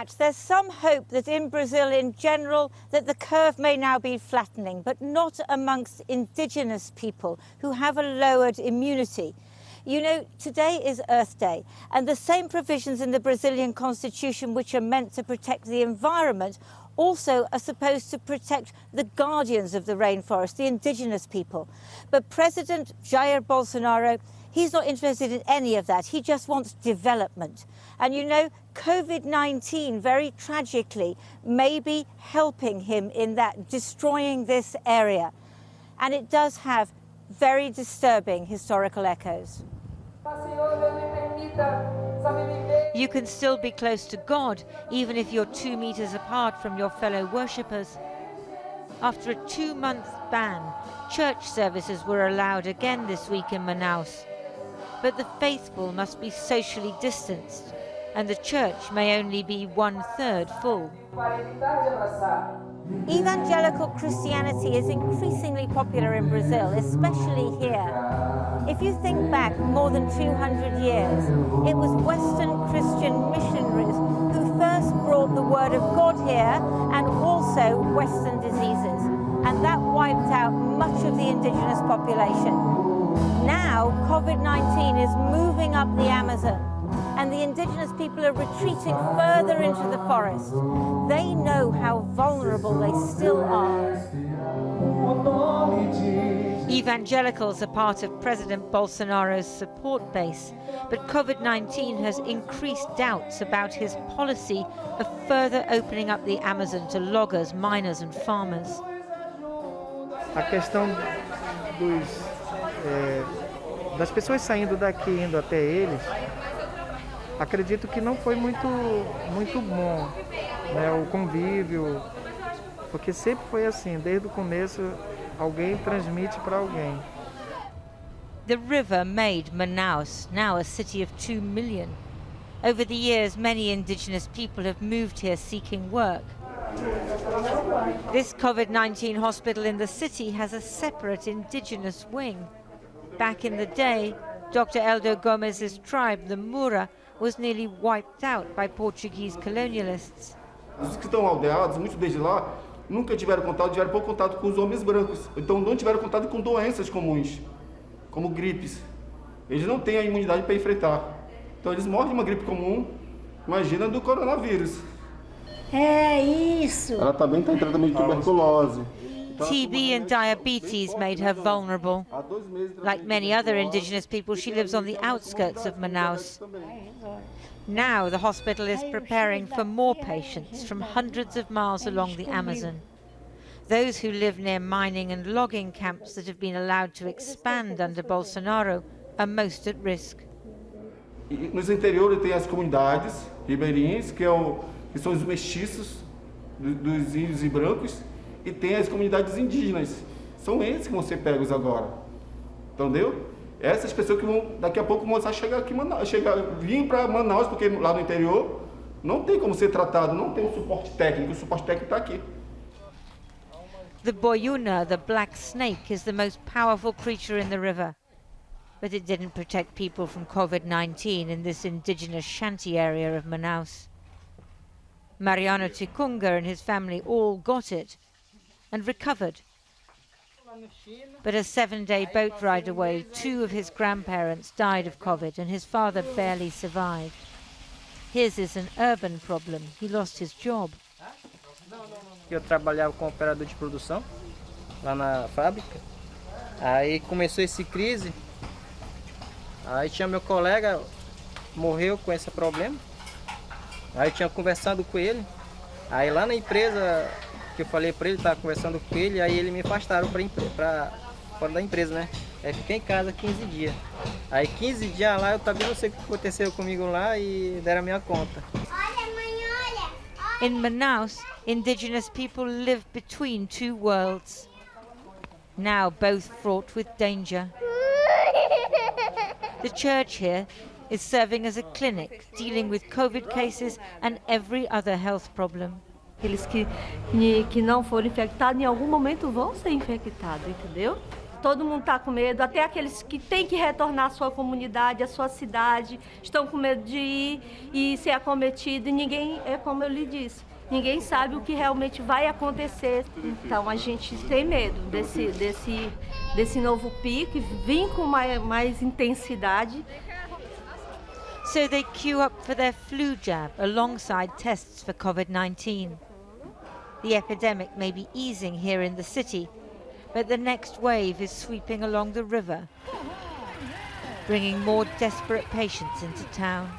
fact, there's some hope that in Brazil in general that the curve may now be flattening, but not amongst indigenous people who have a lowered immunity. You know, today is Earth Day, and the same provisions in the Brazilian constitution which are meant to protect the environment also are supposed to protect the guardians of the rainforest, the indigenous people. But President Jair Bolsonaro, he's not interested in any of that. He just wants development. And you know, COVID-19, very tragically, may be helping him in that, destroying this area. And it does have very disturbing historical echoes. You can still be close to God, even if you're 2 meters apart from your fellow worshippers. After a 2-month ban, church services were allowed again this week in Manaus. But the faithful must be socially distanced, and the church may only be 1/3 full. Evangelical Christianity is increasingly popular in Brazil, especially here. If you think back more than 200 years, it was Western Christian missionaries who first brought the word of God here and also Western diseases. And that wiped out much of the indigenous population. Now, COVID-19 is moving up the Amazon, and the indigenous people are retreating further into the forest. They know how vulnerable they still are. Evangelicals are part of President Bolsonaro's support base, but COVID-19 has increased doubts about his policy of further opening up the Amazon to loggers, miners and farmers. A questão das pessoas saindo daqui e indo até eles, acredito que não foi muito bom, né, o convívio, porque sempre foi assim, desde o começo alguém transmite para alguém. The river made Manaus, now a city of 2 million. Over the years, many indigenous people have moved here seeking work. This COVID-19 hospital in the city has a separate indigenous wing. Back in the day, Dr. Eldo Gomez's tribe, the Mura, was nearly wiped out by Portuguese colonialists. Os que estão aldeados, muitos desde lá, nunca tiveram pouco contato com os homens brancos. Então não tiveram contato com doenças comuns, como gripes. Eles não têm a imunidade para enfrentar. Então eles morrem de uma gripe comum, imagina do coronavírus. É isso. Ela também está em tratamento de tuberculose. TB and diabetes made her vulnerable. Like many other indigenous people, she lives on the outskirts of Manaus. Now the hospital is preparing for more patients from hundreds of miles along the Amazon. Those who live near mining and logging camps that have been allowed to expand under Bolsonaro are most at risk. Nos interiores tem as comunidades ribeirinhas, que são os mestiços dos índios e brancos, e tem as comunidades indígenas. São eles que vão ser pegos agora. Entendeu? Essas pessoas que vão, daqui a pouco, começar a chegar aqui, vir para Manaus, porque lá no interior não tem como ser tratado, não tem o suporte técnico está aqui. The boyuna, the black snake, is the most powerful creature in the river. But it didn't protect people from COVID-19 in this indigenous shanty area of Manaus. Mariano Ticunga and his family all got it and recovered. But a 7-day boat ride away, 2 of his grandparents died of COVID and his father barely survived. His is an urban problem. He lost his job. Eu trabalhava como operador de produção lá na fábrica. Aí começou essa crise. Aí tinha meu colega, morreu com esse problema. Aí eu tinha conversado com ele. Aí lá na empresa, que eu falei para ele, estava conversando com ele, aí ele me afastaram para fora da empresa, né? Aí fiquei em casa 15 dias. Aí 15 dias lá, eu também não sei o que aconteceu comigo lá e deram a minha conta. Olha, mãe, olha. In Manaus, indigenous people live between 2 worlds. Now both fraught with danger. The church here is serving as a clinic, dealing with COVID cases and every other health problem. Aqueles que não foram infectados, em algum momento vão ser infectados, entendeu? Todo mundo está com medo, até aqueles que têm que retornar à sua comunidade, à sua cidade, estão com medo de ir e ser acometido. E ninguém, é como eu lhe disse, ninguém sabe o que realmente vai acontecer. Então a gente tem medo desse novo pico, vir com mais intensidade. So they queue up for their flu jab alongside tests for Covid-19. The epidemic may be easing here in the city, but the next wave is sweeping along the river, bringing more desperate patients into town.